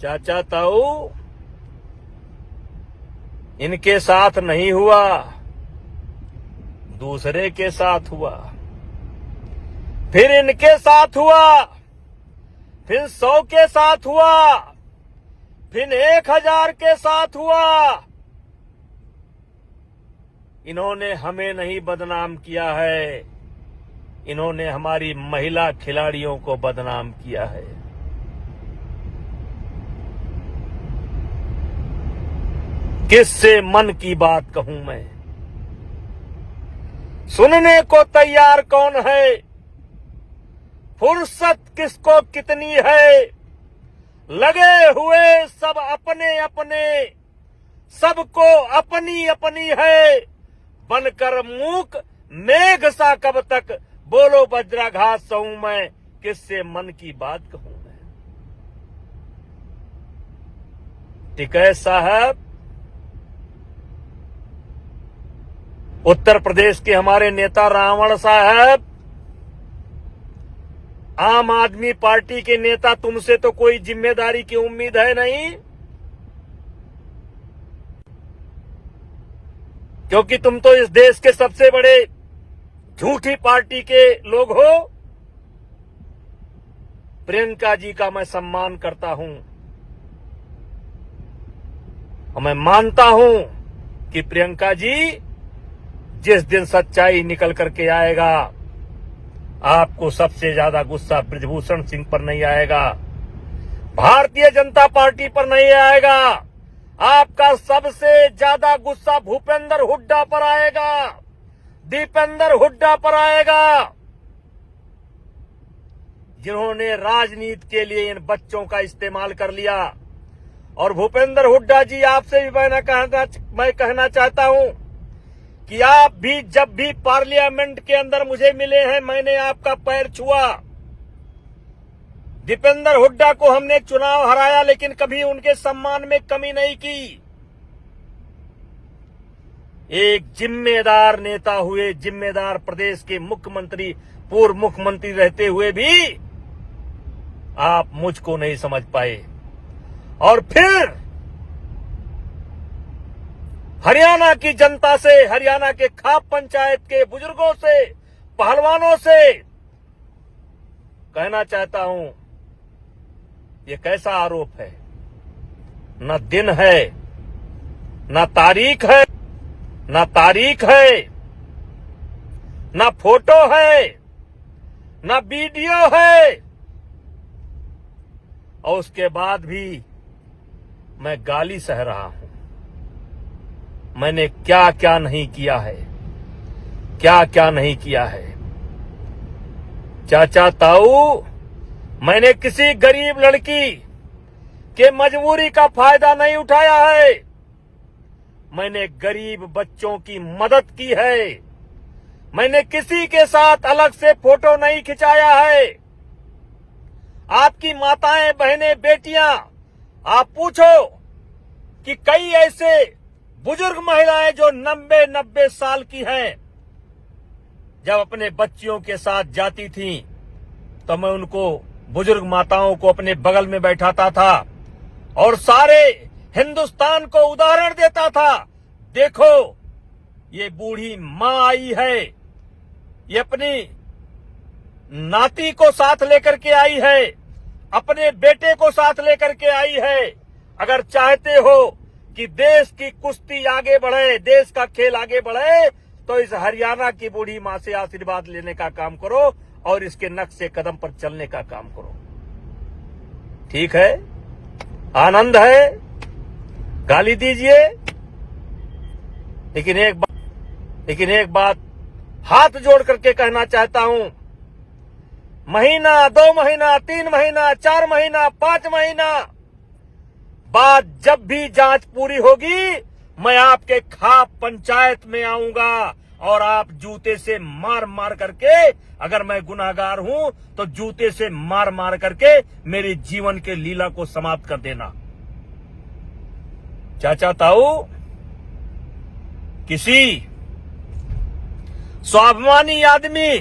चाचा ताऊ इनके साथ नहीं हुआ, दूसरे के साथ हुआ, फिर इनके साथ हुआ, फिर 100 के साथ हुआ, फिर 1000 के साथ हुआ। इन्होंने हमें नहीं बदनाम किया है, इन्होंने हमारी महिला खिलाड़ियों को बदनाम किया है। किससे मन की बात कहूं मैं? सुनने को तैयार कौन है? फुर्सत किसको कितनी है? लगे हुए सब अपने अपने, सबको अपनी अपनी है। बनकर मूक मेघ सा कब तक, बोलो वज्राघात सहूं मैं, किससे मन की बात कहूं मैं? टिकैत साहब, उत्तर प्रदेश के हमारे नेता रावण साहब, आम आदमी पार्टी के नेता, तुमसे तो कोई जिम्मेदारी की उम्मीद है नहीं, क्योंकि तुम तो इस देश के सबसे बड़े झूठी पार्टी के लोग हो। प्रियंका जी का मैं सम्मान करता हूं और मैं मानता हूं कि प्रियंका जी जिस दिन सच्चाई निकल करके आएगा, आपको सबसे ज्यादा गुस्सा ब्रजभूषण सिंह पर नहीं आएगा, भारतीय जनता पार्टी पर नहीं आएगा, आपका सबसे ज्यादा गुस्सा भूपेंद्र हुड्डा पर आएगा, दीपेंद्र हुड्डा पर आएगा, जिन्होंने राजनीति के लिए इन बच्चों का इस्तेमाल कर लिया। और भूपेंद्र हुड्डा जी, आपसे भी मैं कहना चाहता हूं कि आप भी जब भी पार्लियामेंट के अंदर मुझे मिले हैं, मैंने आपका पैर छुआ। दीपेंद्र हुड्डा को हमने चुनाव हराया, लेकिन कभी उनके सम्मान में कमी नहीं की। एक जिम्मेदार नेता हुए, जिम्मेदार प्रदेश के मुख्यमंत्री, पूर्व मुख्यमंत्री रहते हुए भी आप मुझको नहीं समझ पाए। और फिर हरियाणा की जनता से, हरियाणा के खाप पंचायत के बुजुर्गों से, पहलवानों से कहना चाहता हूं, ये कैसा आरोप है? न दिन है, न तारीख है, न तारीख है, न फोटो है, न वीडियो है, और उसके बाद भी मैं गाली सह रहा हूं। मैंने क्या क्या नहीं किया है, क्या क्या नहीं किया है। चाचा ताऊ, मैंने किसी गरीब लड़की के मजबूरी का फायदा नहीं उठाया है, मैंने गरीब बच्चों की मदद की है। मैंने किसी के साथ अलग से फोटो नहीं खिंचाया है। आपकी माताएं, बहनें, बेटियां, आप पूछो कि कई ऐसे बुजुर्ग महिलाएं जो 90 साल की हैं, जब अपने बच्चियों के साथ जाती थीं, तो मैं उनको, बुजुर्ग माताओं को अपने बगल में बैठाता था और सारे हिंदुस्तान को उदाहरण देता था। देखो, ये बूढ़ी मां आई है, ये अपनी नाती को साथ लेकर के आई है, अपने बेटे को साथ लेकर के आई है। अगर चाहते हो कि देश की कुश्ती आगे बढ़े, देश का खेल आगे बढ़े, तो इस हरियाणा की बूढ़ी मां से आशीर्वाद लेने का काम करो और इसके नक्शे कदम पर चलने का काम करो। ठीक है? आनंद है, गाली दीजिए, लेकिन एक बात हाथ जोड़ करके कहना चाहता हूं, महीना, 2 महीना, 3 महीना, 4 महीना, 5 महीना बाद जब भी जांच पूरी होगी, मैं आपके खाप पंचायत में आऊंगा और आप जूते से मार मार करके, अगर मैं गुनाहगार हूं तो जूते से मार मार करके मेरे जीवन के लीला को समाप्त कर देना। चाचा ताऊ, किसी स्वाभिमानी आदमी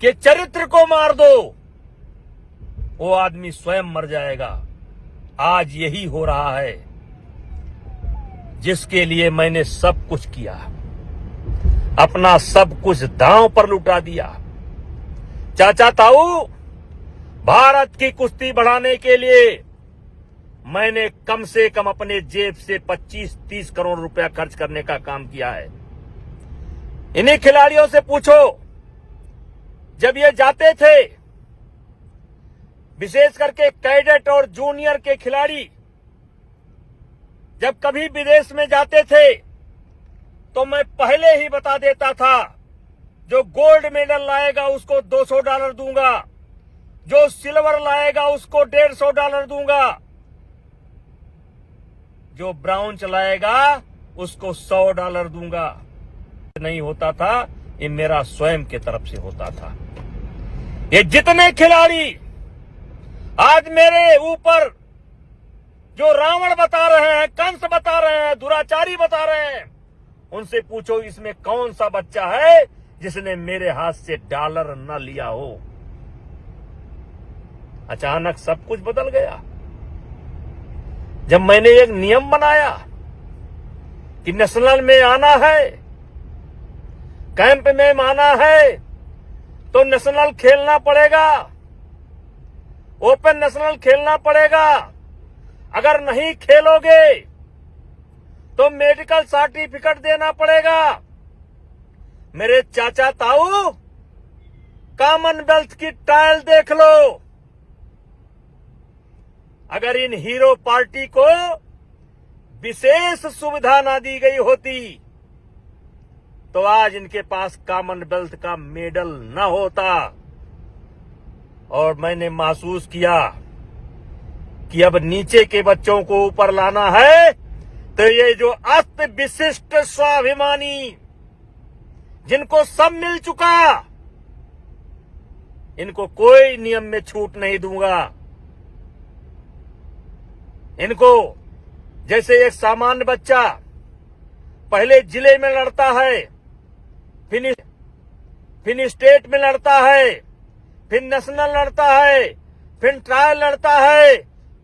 के चरित्र को मार दो, वो आदमी स्वयं मर जाएगा। आज यही हो रहा है जिसके लिए मैंने सब कुछ किया, अपना सब कुछ दांव पर लुटा दिया। चाचा ताऊ, भारत की कुश्ती बढ़ाने के लिए मैंने कम से कम अपने जेब से 25-30 करोड़ रुपया खर्च करने का काम किया है। इन्हीं खिलाड़ियों से पूछो, जब ये जाते थे, विशेष करके कैडेट और जूनियर के खिलाड़ी जब कभी विदेश में जाते थे तो मैं पहले ही बता देता था, जो गोल्ड मेडल लाएगा उसको $200 दूंगा, जो सिल्वर लाएगा उसको $150 दूंगा, जो ब्राउन लाएगा उसको $100 दूंगा। नहीं होता था, ये मेरा स्वयं के तरफ से होता था। ये जितने खिलाड़ी आज मेरे ऊपर जो रावण बता रहे हैं, कंस बता रहे हैं, दुराचारी बता रहे हैं, उनसे पूछो इसमें कौन सा बच्चा है जिसने मेरे हाथ से डॉलर न लिया हो। अचानक सब कुछ बदल गया जब मैंने एक नियम बनाया कि नेशनल में आना है, कैंप में आना है तो नेशनल खेलना पड़ेगा, ओपन नेशनल खेलना पड़ेगा। अगर नहीं खेलोगे तो मेडिकल सर्टिफिकेट देना पड़ेगा। मेरे चाचा ताऊ, कॉमनवेल्थ की ट्रायल देख लो। अगर इन हीरो पार्टी को विशेष सुविधा ना दी गई होती तो आज इनके पास कॉमनवेल्थ का मेडल न होता। और मैंने महसूस किया कि अब नीचे के बच्चों को ऊपर लाना है तो ये जो अस्त विशिष्ट स्वाभिमानी, जिनको सब मिल चुका, इनको कोई नियम में छूट नहीं दूंगा। इनको जैसे एक सामान्य बच्चा पहले जिले में लड़ता है, फिर स्टेट में लड़ता है, फिर नेशनल लड़ता है, फिर ट्रायल लड़ता है,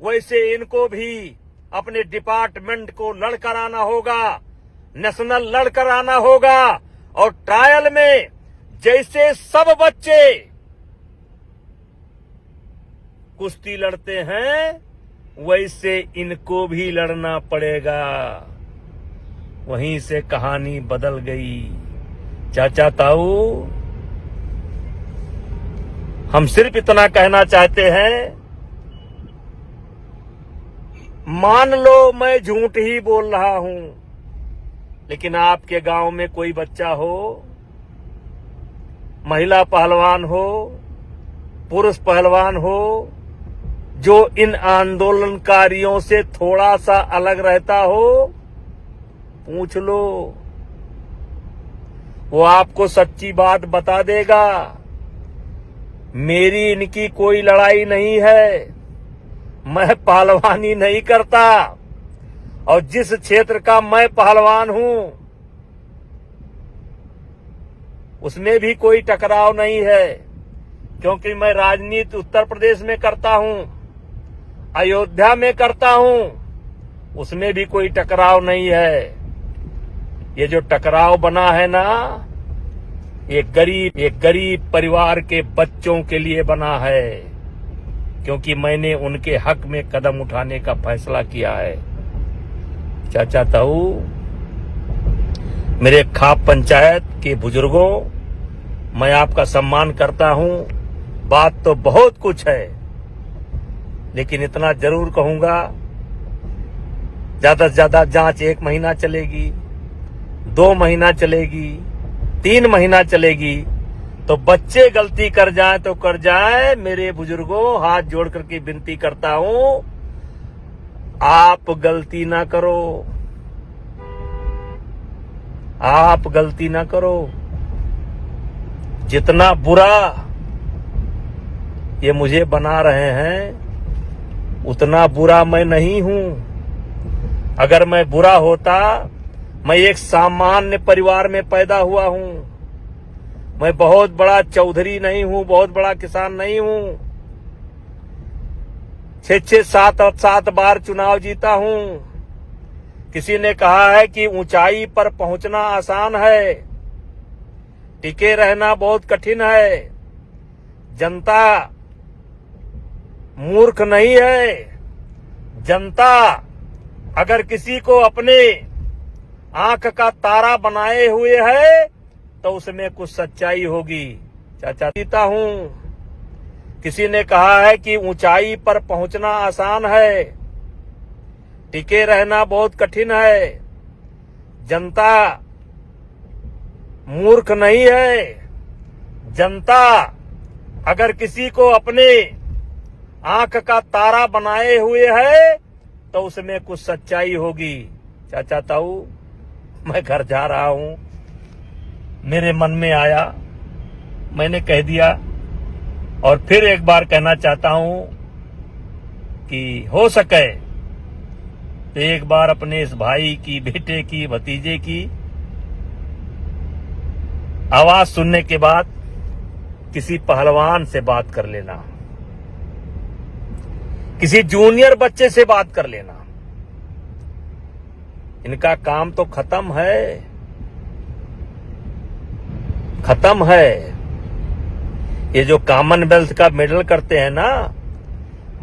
वैसे इनको भी अपने डिपार्टमेंट को लड़कर आना होगा, नेशनल लड़कर आना होगा। और ट्रायल में जैसे सब बच्चे कुश्ती लड़ते हैं वैसे इनको भी लड़ना पड़ेगा। वहीं से कहानी बदल गई। चाचा ताऊ, हम सिर्फ इतना कहना चाहते हैं, मान लो मैं झूठ ही बोल रहा हूं, लेकिन आपके गांव में कोई बच्चा हो, महिला पहलवान हो, पुरुष पहलवान हो, जो इन आंदोलनकारियों से थोड़ा सा अलग रहता हो, पूछ लो, वो आपको सच्ची बात बता देगा। मेरी इनकी कोई लड़ाई नहीं है, मैं पहलवानी नहीं करता, और जिस क्षेत्र का मैं पहलवान हूं उसमें भी कोई टकराव नहीं है, क्योंकि मैं राजनीति उत्तर प्रदेश में करता हूं, अयोध्या में करता हूं, उसमें भी कोई टकराव नहीं है। ये जो टकराव बना है ना, ये गरीब परिवार के बच्चों के लिए बना है, क्योंकि मैंने उनके हक में कदम उठाने का फैसला किया है। चाचा ताऊ, मेरे खाप पंचायत के बुजुर्गों, मैं आपका सम्मान करता हूं। बात तो बहुत कुछ है, लेकिन इतना जरूर कहूंगा, ज्यादा से ज्यादा जांच 1 महीना चलेगी, 2 महीना चलेगी, 3 महीना चलेगी, तो बच्चे गलती कर जाएं तो कर जाएं। मेरे बुजुर्गों, हाथ जोड़ करके विनती करता हूं, आप गलती ना करो, आप गलती ना करो। जितना बुरा ये मुझे बना रहे हैं उतना बुरा मैं नहीं हूं। अगर मैं बुरा होता, मैं एक सामान्य परिवार में पैदा हुआ हूं, मैं बहुत बड़ा चौधरी नहीं हूं, बहुत बड़ा किसान नहीं हूं। छह सात सात बार चुनाव जीता हूं। किसी ने कहा है कि ऊंचाई पर पहुंचना आसान है, टिके रहना बहुत कठिन है। जनता मूर्ख नहीं है। जनता अगर किसी को अपने आंख का तारा बनाए हुए है तो उसमें कुछ सच्चाई होगी। चाचा जीता हूं। किसी ने कहा है कि ऊंचाई पर पहुंचना आसान है, टिके रहना बहुत कठिन है। जनता मूर्ख नहीं है। जनता अगर किसी को अपने आंख का तारा बनाए हुए है तो उसमें कुछ सच्चाई होगी। चाचा ताऊ, मैं घर जा रहा हूं, मेरे मन में आया, मैंने कह दिया और फिर एक बार कहना चाहता हूं कि हो सके तो एक बार अपने इस भाई की, बेटे की, भतीजे की आवाज सुनने के बाद किसी पहलवान से बात कर लेना, किसी जूनियर बच्चे से बात कर लेना। इनका काम तो खत्म है, खत्म है। ये जो कॉमनवेल्थ का मेडल करते हैं ना,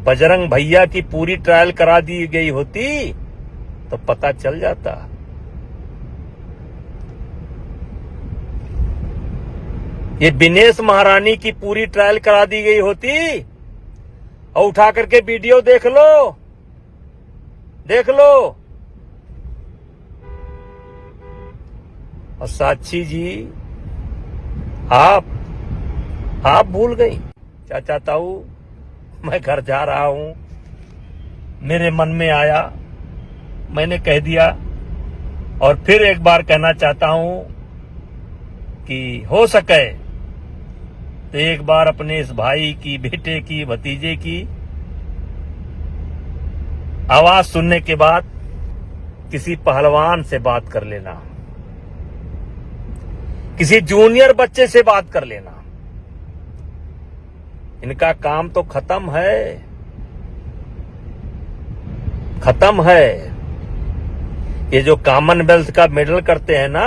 बजरंग भैया की पूरी ट्रायल करा दी गई होती तो पता चल जाता। ये दिनेश महारानी की पूरी ट्रायल करा दी गई होती और उठा करके वीडियो देख लो, देख लो। और साक्षी जी, आप भूल गई। चाचा ताऊ, मैं घर जा रहा हूं, मेरे मन में आया, मैंने कह दिया और फिर एक बार कहना चाहता हूं कि हो सके तो एक बार अपने इस भाई की, बेटे की, भतीजे की आवाज सुनने के बाद किसी पहलवान से बात कर लेना, किसी जूनियर बच्चे से बात कर लेना। इनका काम तो खत्म है, खत्म है। ये जो कॉमनवेल्थ का मेडल करते हैं ना,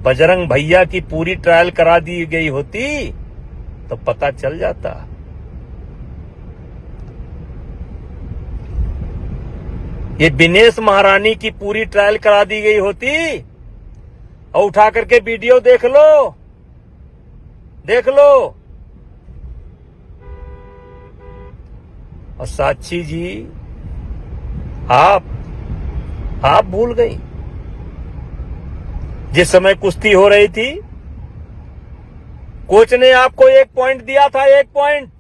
बजरंग भैया की पूरी ट्रायल करा दी गई होती तो पता चल जाता। ये दिनेश महारानी की पूरी ट्रायल करा दी गई होती और उठा करके वीडियो देख लो, देख लो। और साक्षी जी, आप भूल गई। जिस समय कुश्ती हो रही थी, कोच ने आपको 1 पॉइंट दिया था, 1 पॉइंट,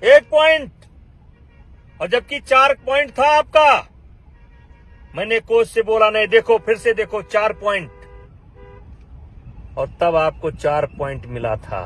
1 पॉइंट, और जबकि 4 पॉइंट था आपका। मैंने कोच से बोला नहीं, देखो फिर से देखो 4 पॉइंट, और तब आपको 4 पॉइंट मिला था।